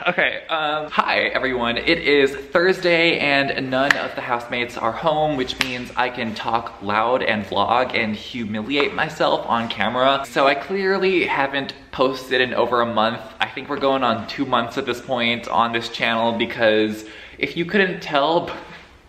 Okay, hi everyone. It is Thursday and none of the housemates are home, which means I can talk loud and vlog and humiliate myself on camera. So I clearly haven't posted in over a month. I think we're going on 2 months at this point on this channel because if you couldn't tell,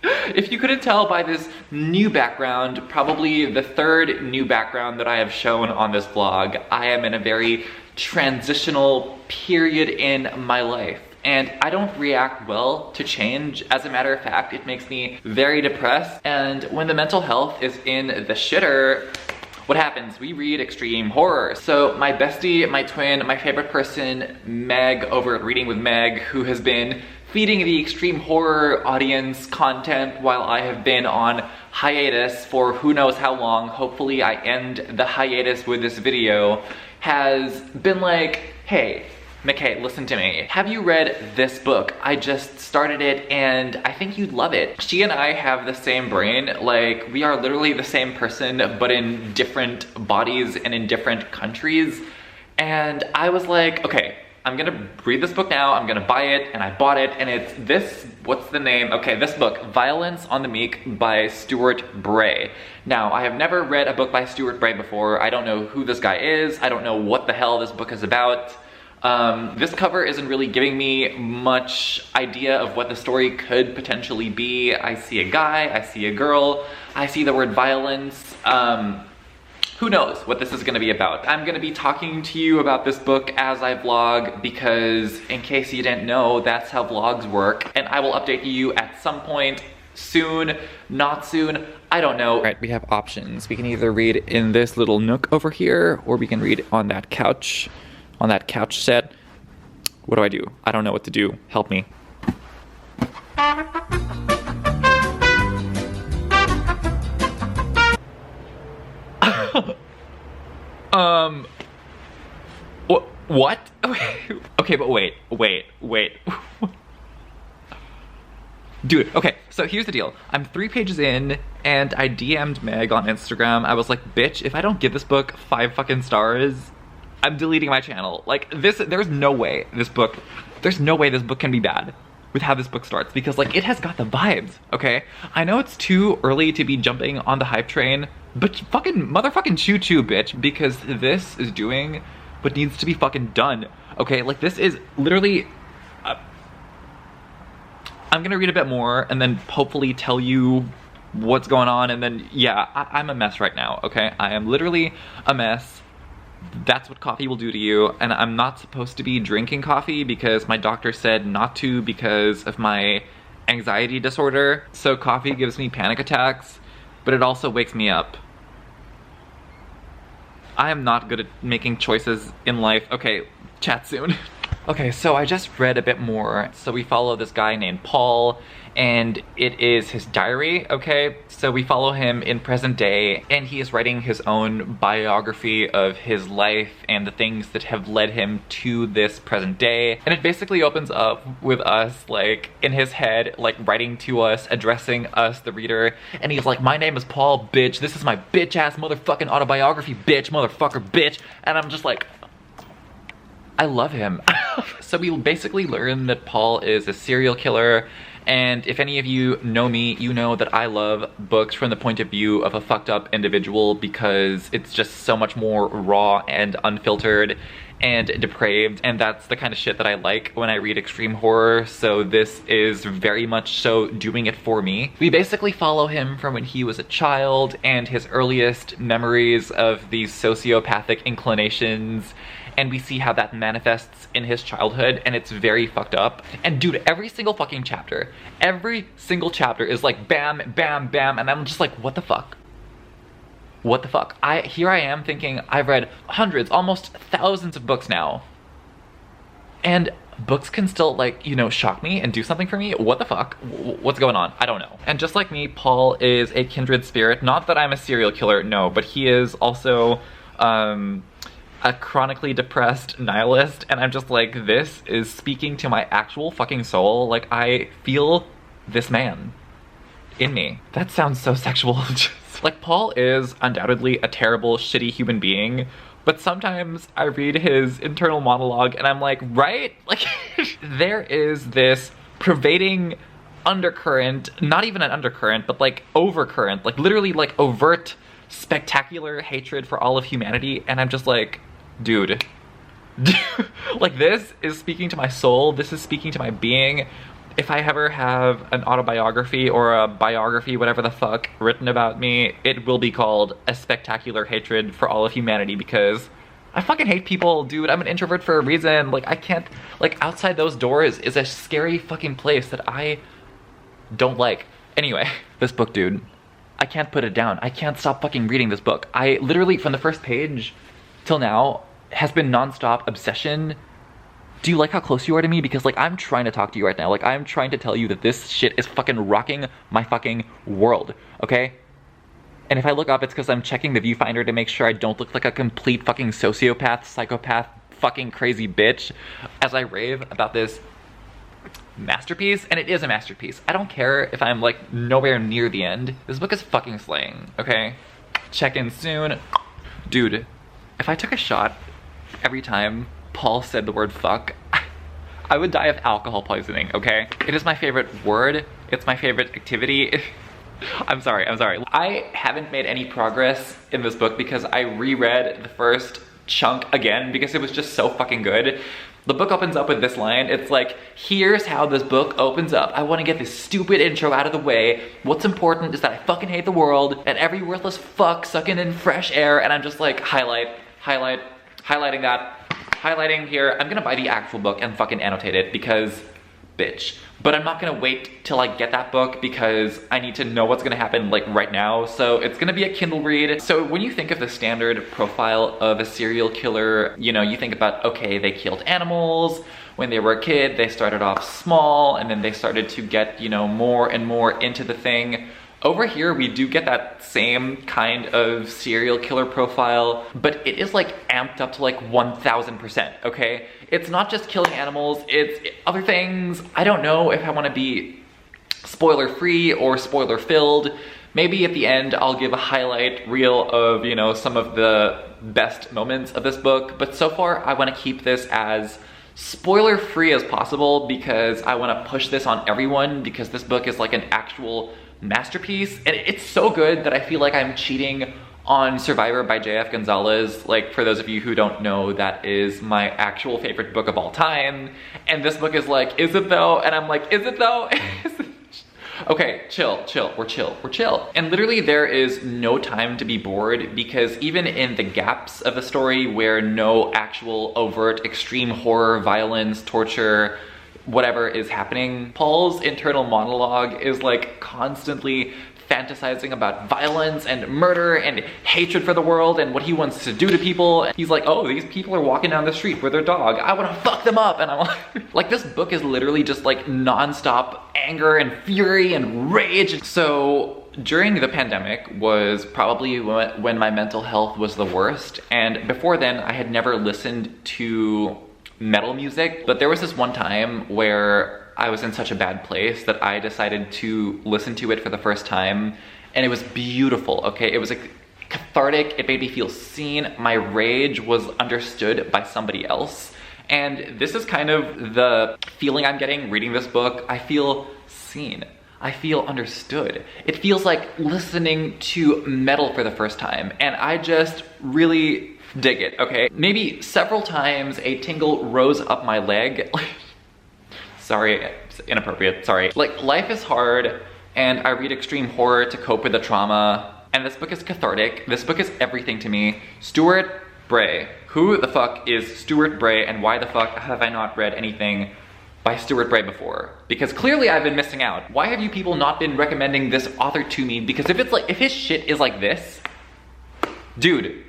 by this new background, probably the third new background that I have shown on this vlog, I am in a very transitional period in my life. And I don't react well to change. As a matter of fact, it makes me very depressed. And when the mental health is in the shitter, what happens? We read extreme horror. So my bestie, my twin, my favorite person, Meg, over at Reading with Meg, who has been feeding the extreme horror audience content while I have been on hiatus for who knows how long. Hopefully I end the hiatus with this video, has been like, hey, McKay, listen to me. Have you read this book? I just started it and I think you'd love it. She and I have the same brain. Like, we are literally the same person, but in different bodies and in different countries. And I was like, okay, I'm gonna read this book now, I'm gonna buy it, and I bought it, and it's this, what's the name? Okay, this book, Violence on the Meek by Stuart Bray. Now, I have never read a book by Stuart Bray before. I don't know who this guy is. I don't know what the hell this book is about. This cover isn't really giving me much idea of what the story could potentially be. I see a guy, I see a girl, I see the word violence. Who knows what this is gonna be about. I'm gonna be talking to you about this book as I vlog because, in case you didn't know, that's how vlogs work. And I will update you at some point, soon, not soon, I don't know. All right, we have options. We can either read in this little nook over here, or we can read on that couch set. What do? I don't know what to do. Help me. What? Okay, but wait. Dude, okay, so here's the deal. I'm 3 pages in, and I DM'd Meg on Instagram. I was like, bitch, if I don't give this book 5 fucking stars, I'm deleting my channel. Like, there's no way this book can be bad with how this book starts, because like, it has got the vibes, okay? I know it's too early to be jumping on the hype train, but motherfucking choo-choo, bitch, because this is doing what needs to be fucking done, okay? Like, this is literally, I'm gonna read a bit more and then hopefully tell you what's going on, and then, yeah, I'm a mess right now, okay? I am literally a mess. That's what coffee will do to you, and I'm not supposed to be drinking coffee because my doctor said not to because of my anxiety disorder. So coffee gives me panic attacks, but it also wakes me up. I am not good at making choices in life. Okay, chat soon. Okay, so I just read a bit more. So we follow this guy named Paul, and it is his diary, okay? So we follow him in present day, and he is writing his own biography of his life and the things that have led him to this present day. And it basically opens up with us, like, in his head, like, writing to us, addressing us, the reader, and he's like, my name is Paul, bitch. This is my bitch-ass motherfucking autobiography, bitch, motherfucker, bitch. And I'm just like, I love him. So we basically learn that Paul is a serial killer, and if any of you know me, you know that I love books from the point of view of a fucked up individual because it's just so much more raw and unfiltered and depraved, and that's the kind of shit that I like when I read extreme horror, so this is very much so doing it for me. We basically follow him from when he was a child and his earliest memories of these sociopathic inclinations, and we see how that manifests in his childhood, and it's very fucked up. And dude, every single fucking chapter, every single chapter is like bam, bam, bam, and I'm just like, what the fuck? What the fuck? Here I am thinking I've read hundreds, almost thousands of books now, and books can still, like, you know, shock me and do something for me? What the fuck? What's going on? I don't know. And just like me, Paul is a kindred spirit. Not that I'm a serial killer, no, but he is also, a chronically depressed nihilist, and I'm just like, this is speaking to my actual fucking soul. Like, I feel this man in me. That sounds so sexual. Like, Paul is undoubtedly a terrible, shitty human being, But sometimes I read his internal monologue and I'm like, right? Like, there is this pervading undercurrent, not even an undercurrent, but like overcurrent, like literally like overt, spectacular hatred for all of humanity. And I'm just like, dude, like this is speaking to my soul. This is speaking to my being. If I ever have an autobiography or a biography, whatever the fuck, written about me, it will be called A Spectacular Hatred for All of Humanity, because I fucking hate people, dude. I'm an introvert for a reason. Like, I can't, like, outside those doors is a scary fucking place that I don't like. Anyway, this book, dude, I can't put it down. I can't stop fucking reading this book. I literally, from the first page till now, has been nonstop obsession. Do you like how close you are to me? Because like, I'm trying to talk to you right now. Like, I'm trying to tell you that this shit is fucking rocking my fucking world, okay? And if I look up, it's because I'm checking the viewfinder to make sure I don't look like a complete fucking sociopath, psychopath, fucking crazy bitch as I rave about this masterpiece. And it is a masterpiece. I don't care if I'm like nowhere near the end. This book is fucking slaying, okay? Check in soon. Dude, if I took a shot every time Paul said the word fuck, I would die of alcohol poisoning, okay? It is my favorite word. It's my favorite activity. I'm sorry. I haven't made any progress in this book because I reread the first chunk again because it was just so fucking good. The book opens up with this line. It's like, here's how this book opens up. I want to get this stupid intro out of the way. What's important is that I fucking hate the world and every worthless fuck sucking in fresh air. And I'm just like, highlighting that. Highlighting here. I'm gonna buy the actual book and fucking annotate it because bitch. But I'm not gonna wait till I get that book because I need to know what's gonna happen like right now. So it's gonna be a Kindle read. So when you think of the standard profile of a serial killer, you know, you think about, okay, they killed animals. When they were a kid, they started off small and then they started to get, you know, more and more into the thing. Over here, we do get that same kind of serial killer profile, but it is like amped up to like 1000%, okay? It's not just killing animals, it's other things. I don't know if I want to be spoiler free or spoiler filled. Maybe at the end, I'll give a highlight reel of, you know, some of the best moments of this book. But so far, I want to keep this as spoiler free as possible because I want to push this on everyone because this book is like an actual masterpiece, and it's so good that I feel like I'm cheating on Survivor by J.F. Gonzalez. Like, for those of you who don't know, that is my actual favorite book of all time, and this book is like, is it though? And I'm like, is it though? Okay, chill, we're chill. And literally there is no time to be bored because even in the gaps of a story where no actual overt extreme horror, violence, torture, whatever is happening, Paul's internal monologue is like constantly fantasizing about violence and murder and hatred for the world and what he wants to do to people. He's like, oh, these people are walking down the street with their dog. I want to fuck them up. And I'm like, this book is literally just like nonstop anger and fury and rage. So during the pandemic was probably when my mental health was the worst. And before then, I had never listened to metal music, but there was this one time where I was in such a bad place that I decided to listen to it for the first time, and it was beautiful, okay? It was like cathartic, it made me feel seen, my rage was understood by somebody else, and this is kind of the feeling I'm getting reading this book. I feel seen. I feel understood. It feels like listening to metal for the first time, and I just really dig it, okay? Maybe several times a tingle rose up my leg. Sorry, it's inappropriate, sorry. Like, life is hard, and I read extreme horror to cope with the trauma, and this book is cathartic. This book is everything to me. Stuart Bray. Who the fuck is Stuart Bray, and why the fuck have I not read anything by Stuart Bray before? Because clearly I've been missing out. Why have you people not been recommending this author to me? Because if his shit is like this, dude,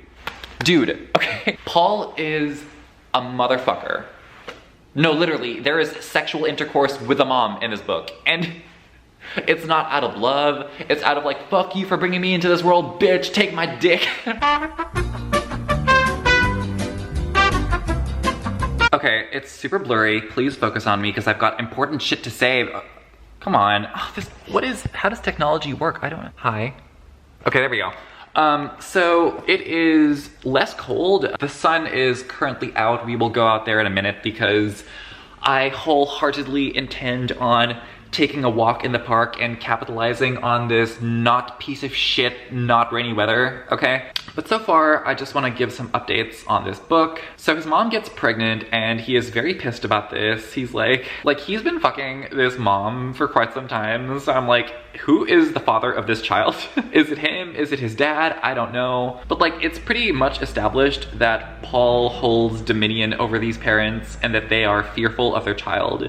okay? Paul is a motherfucker. No, literally, there is sexual intercourse with a mom in this book. And it's not out of love. It's out of like, fuck you for bringing me into this world, bitch, take my dick. Okay, it's super blurry. Please focus on me because I've got important shit to say. Come on. Oh, how does technology work? I don't know. Hi. Okay, there we go. So it is less cold. The sun is currently out. We will go out there in a minute because I wholeheartedly intend on taking a walk in the park and capitalizing on this not piece of shit, not rainy weather, okay? But so far, I just want to give some updates on this book. So his mom gets pregnant and he is very pissed about this. He's like he's been fucking this mom for quite some time. So I'm like, who is the father of this child? Is it him? Is it his dad? I don't know. But like, it's pretty much established that Paul holds dominion over these parents and that they are fearful of their child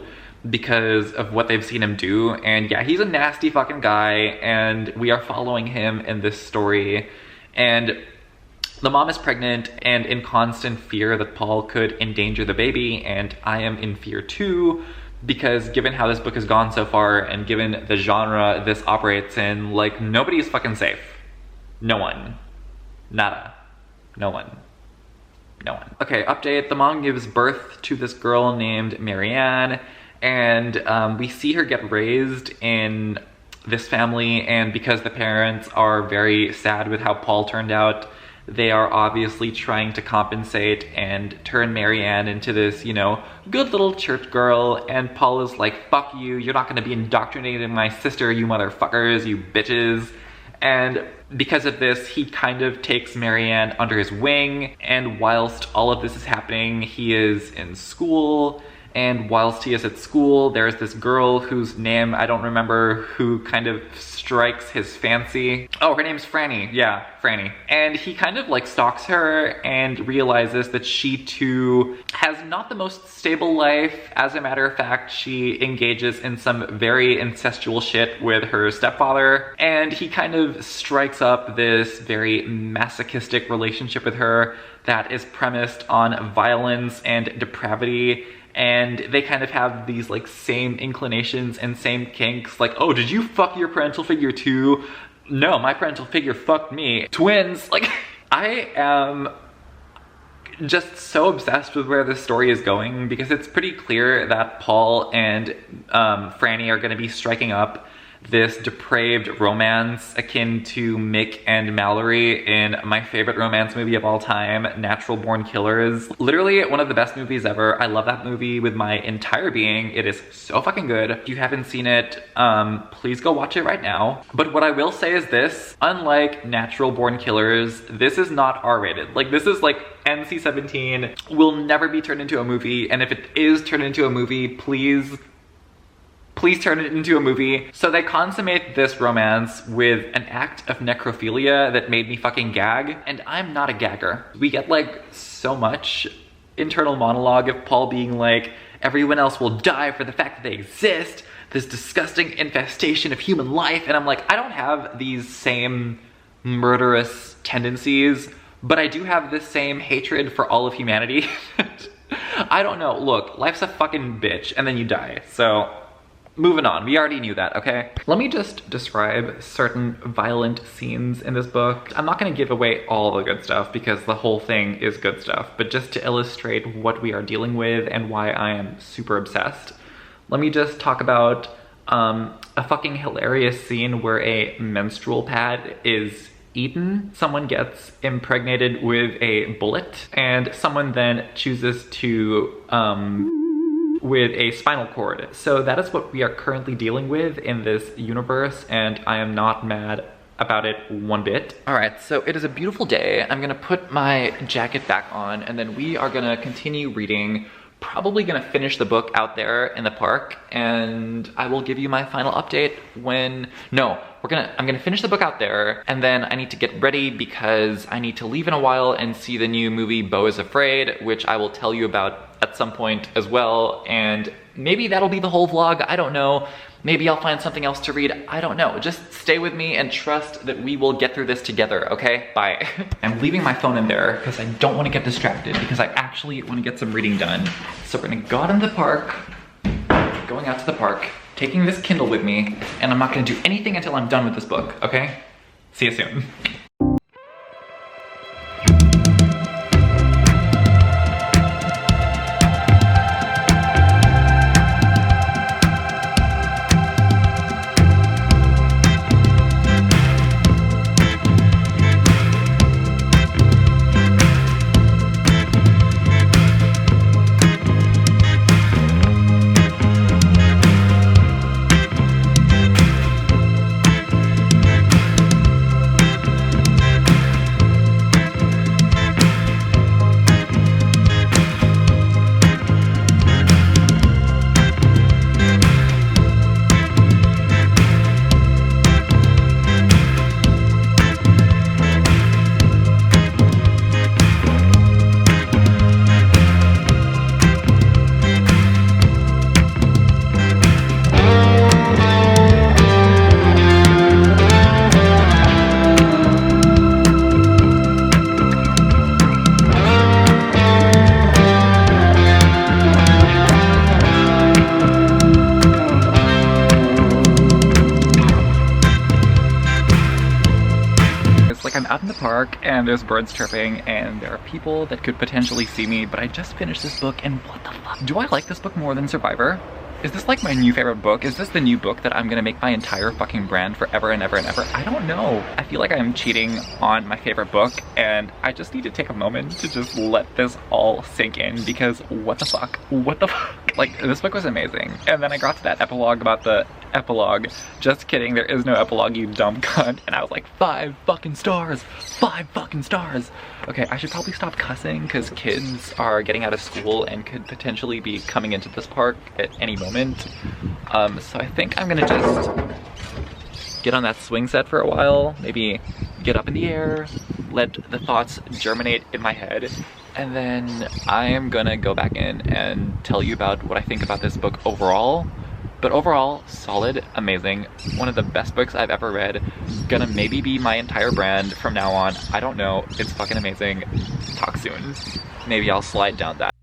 because of what they've seen him do. And yeah, he's a nasty fucking guy, and we are following him in this story. And the mom is pregnant and in constant fear that Paul could endanger the baby, and I am in fear too, because given how this book has gone so far and given the genre this operates in, like, nobody is fucking safe. No one. Nada. No one. No one. Okay, update. The mom gives birth to this girl named Marianne, and we see her get raised in this family, and because the parents are very sad with how Paul turned out, they are obviously trying to compensate and turn Marianne into this, you know, good little church girl, and Paul is like, fuck you, you're not gonna be indoctrinating my sister, you motherfuckers, you bitches. And because of this, he kind of takes Marianne under his wing, and whilst all of this is happening, he is in school. And whilst he is at school, there's this girl whose name I don't remember, who kind of strikes his fancy. Oh, her name's Franny. Yeah, Franny. And he kind of like stalks her and realizes that she too has not the most stable life. As a matter of fact, she engages in some very incestual shit with her stepfather. And he kind of strikes up this very masochistic relationship with her that is premised on violence and depravity. And they kind of have these like same inclinations and same kinks, like, oh, did you fuck your parental figure too? No, my parental figure fucked me. Twins. Like, I am just so obsessed with where this story is going, because it's pretty clear that Paul and Franny are going to be striking up this depraved romance akin to Mick and Mallory in my favorite romance movie of all time, Natural Born Killers. Literally one of the best movies ever. I love that movie with my entire being. It is so fucking good. If you haven't seen it, please go watch it right now. But what I will say is this: unlike Natural Born Killers, this is not R-rated. Like, this is like NC-17, will never be turned into a movie, and if it is turned into a movie, please turn it into a movie. So they consummate this romance with an act of necrophilia that made me fucking gag, and I'm not a gagger. We get like so much internal monologue of Paul being like, everyone else will die for the fact that they exist, this disgusting infestation of human life, and I'm like, I don't have these same murderous tendencies, but I do have this same hatred for all of humanity. I don't know, look, life's a fucking bitch, and then you die, so moving on. We already knew that, okay? Let me just describe certain violent scenes in this book. I'm not gonna give away all the good stuff because the whole thing is good stuff, but just to illustrate what we are dealing with and why I am super obsessed, let me just talk about a fucking hilarious scene where a menstrual pad is eaten. Someone gets impregnated with a bullet, and someone then chooses to with a spinal cord. So that is what we are currently dealing with in this universe, and I am not mad about it one bit. All right, so it is a beautiful day. I'm gonna put my jacket back on, and then we are gonna continue reading. Probably gonna finish the book out there in the park, and I will give you my final update when, no, I'm gonna finish the book out there, and then I need to get ready because I need to leave in a while and see the new movie Beau is Afraid, which I will tell you about at some point as well, and maybe that'll be the whole vlog, I don't know. Maybe I'll find something else to read, I don't know. Just stay with me and trust that we will get through this together, okay? Bye. I'm leaving my phone in there because I don't want to get distracted, because I actually want to get some reading done. So we're gonna go out in the park, going out to the park, taking this Kindle with me, and I'm not gonna do anything until I'm done with this book, okay? See you soon. out in the park and there's birds chirping and there are people that could potentially see me, but I just finished this book and what the fuck? Do I like this book more than Survivor? Is this like my new favorite book? Is this the new book that I'm gonna make my entire fucking brand forever and ever and ever? I don't know. I feel like I'm cheating on my favorite book and I just need to take a moment to just let this all sink in because what the fuck? What the fuck? Like, this book was amazing. And then I got to that epilogue about the epilogue. Just kidding, there is no epilogue, you dumb cunt. And I was like, 5 fucking stars! 5 fucking stars! Okay, I should probably stop cussing because kids are getting out of school and could potentially be coming into this park at any moment. So I think I'm gonna just get on that swing set for a while, maybe get up in the air, let the thoughts germinate in my head, and then I am gonna go back in and tell you about what I think about this book overall. But overall, solid, amazing, one of the best books I've ever read. Gonna maybe be my entire brand from now on. I don't know, it's fucking amazing. Talk soon. Maybe I'll slide down that.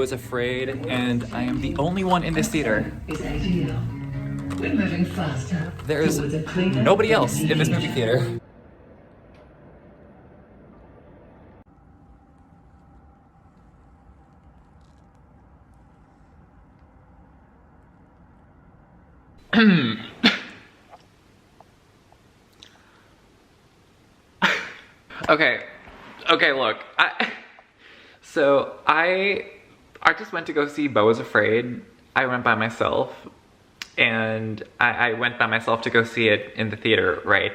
Is afraid, and I am the only one in this theater. We're moving faster. There is nobody else in this movie theater. Okay, look. I just went to go see Beau is Afraid. I went by myself, and I went by myself to go see it in the theater, right?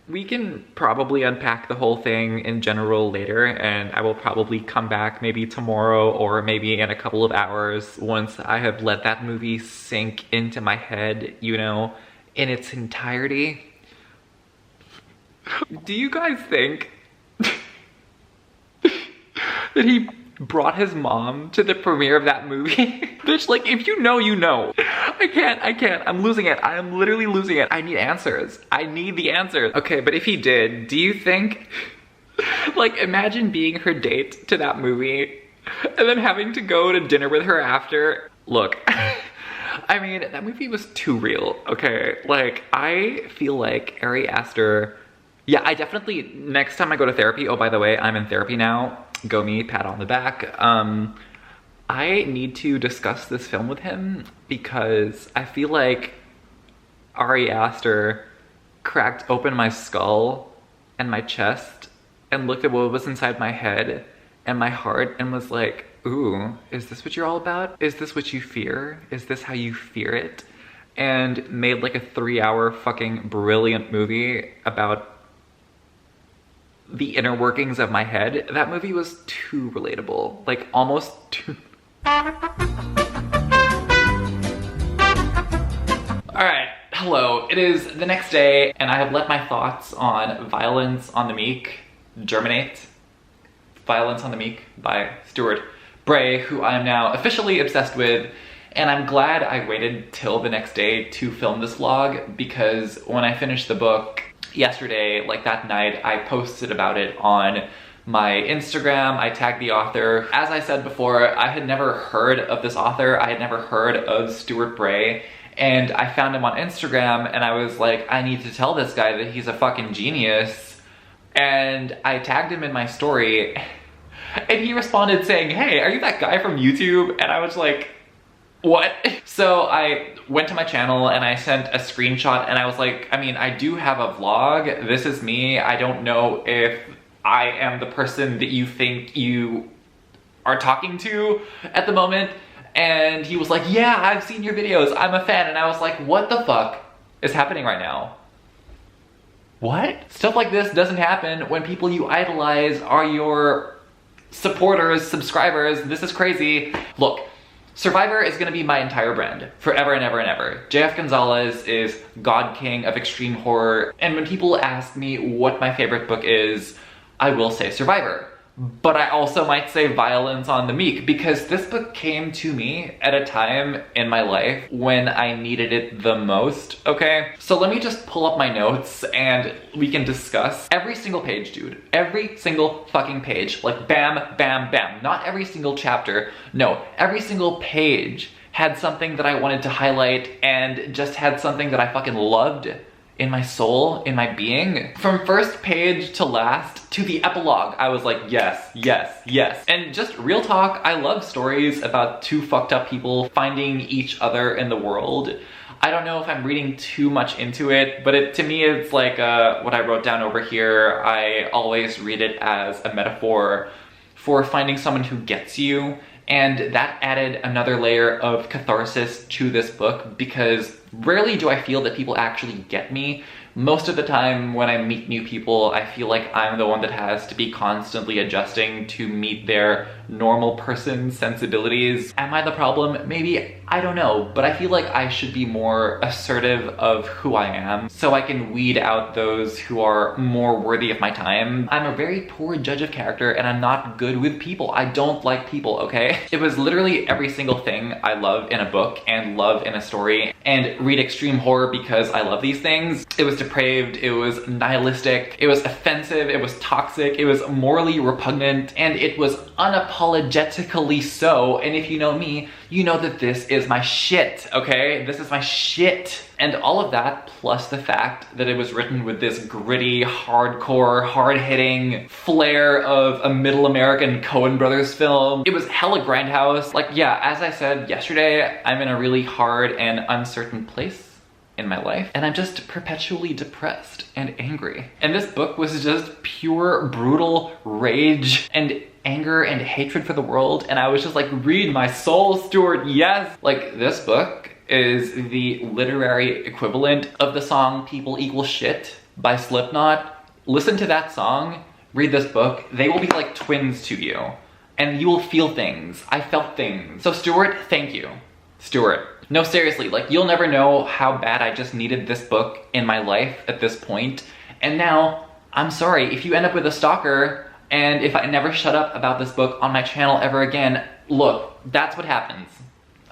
We can probably unpack the whole thing in general later, and I will probably come back maybe tomorrow or maybe in a couple of hours once I have let that movie sink into my head, you know, in its entirety. Do you guys think that he brought his mom to the premiere of that movie? Bitch, like, if you know, you know. I can't. I'm losing it. I am literally losing it. I need answers. I need the answers. Okay, but if he did, do you think, like, imagine being her date to that movie and then having to go to dinner with her after? Look, I mean, that movie was too real, okay? Like, I feel like Ari Aster, yeah, I definitely, next time I go to therapy, oh, by the way, I'm in therapy now. Go me, pat on the back. I need to discuss this film with him because I feel like Ari Aster cracked open my skull and my chest and looked at what was inside my head and my heart and was like, ooh, is this what you're all about? Is this what you fear? Is this how you fear it? And made like a 3-hour fucking brilliant movie about the inner workings of my head. That movie was too relatable, like almost too. Alright, hello. It is the next day and I have let my thoughts on violence on the Meek germinate Violence on the Meek by Stuart Bray, who I am now officially obsessed with. And I'm glad I waited till the next day to film this vlog, because when I finished the book yesterday, like that night, I posted about it on my Instagram. I tagged the author. As I said before, I had never heard of this author. I had never heard of Stuart Bray. And I found him on Instagram and I was like, I need to tell this guy that he's a fucking genius. And I tagged him in my story and he responded saying, hey, are you that guy from YouTube? And I was like, what? So I went to my channel and I sent a screenshot and I was like, I mean, I do have a vlog. This is me. I don't know if I am the person that you think you are talking to at the moment. And he was like, yeah, I've seen your videos. I'm a fan. And I was like, what the fuck is happening right now? What? Stuff like this doesn't happen when people you idolize are your supporters, subscribers. This is crazy. Look, Survivor is gonna be my entire brand forever and ever and ever. JF Gonzalez is God King of extreme horror. And when people ask me what my favorite book is, I will say Survivor. But I also might say Violence on the Meek, because this book came to me at a time in my life when I needed it the most, okay? So let me just pull up my notes and we can discuss every single page, dude. Every single fucking page. Like bam, bam, bam. Not every single chapter. No, every single page had something that I wanted to highlight and just had something that I fucking loved in my soul, in my being. From first page to last to the epilogue, I was like, yes, yes, yes. And just real talk, I love stories about two fucked up people finding each other in the world. I don't know if I'm reading too much into it, but to me it's like what I wrote down over here. I always read it as a metaphor for finding someone who gets you. And that added another layer of catharsis to this book, because rarely do I feel that people actually get me. Most of the time when I meet new people, I feel like I'm the one that has to be constantly adjusting to meet their normal person sensibilities. Am I the problem? Maybe, I don't know, but I feel like I should be more assertive of who I am so I can weed out those who are more worthy of my time. I'm a very poor judge of character and I'm not good with people. I don't like people, okay? It was literally every single thing I love in a book and love in a story, and read extreme horror because I love these things. It was depraved, it was nihilistic, it was offensive, it was toxic, it was morally repugnant, and it was unapologetically so. And if you know me, you know that this is my shit, okay? This is my shit. And all of that, plus the fact that it was written with this gritty, hardcore, hard-hitting flair of a middle American Coen Brothers film. It was hella grindhouse. Like, yeah, as I said yesterday, I'm in a really hard and uncertain place in my life, and I'm just perpetually depressed and angry. And this book was just pure, brutal rage and anger and hatred for the world, and I was just like, read my soul, Stuart, yes! Like, this book is the literary equivalent of the song People Equal Shit by Slipknot. Listen to that song, read this book, they will be like twins to you, and you will feel things. I felt things. So Stuart, thank you. Stuart. No, seriously, like, you'll never know how bad I just needed this book in my life at this point. And now, I'm sorry, if you end up with a stalker, and if I never shut up about this book on my channel ever again, look, that's what happens,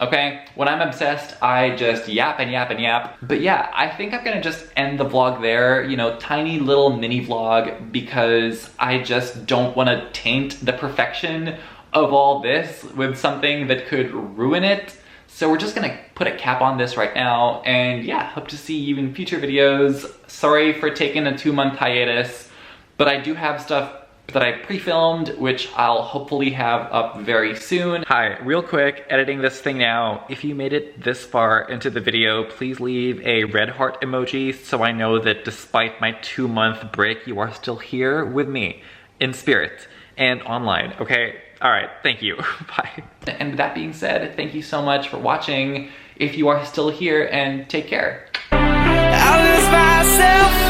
okay? When I'm obsessed, I just yap and yap and yap. But yeah, I think I'm gonna just end the vlog there, you know, tiny little mini vlog, because I just don't wanna taint the perfection of all this with something that could ruin it. So we're just gonna put a cap on this right now, and yeah, hope to see you in future videos. Sorry for taking a 2-month hiatus, but I do have stuff that I pre-filmed, which I'll hopefully have up very soon. Hi, real quick, editing this thing now. If you made it this far into the video, please leave a red heart emoji so I know that despite my 2-month break, you are still here with me, in spirit and online, okay? All right, thank you, bye. And with that being said, thank you so much for watching, if you are still here, and take care. I lose myself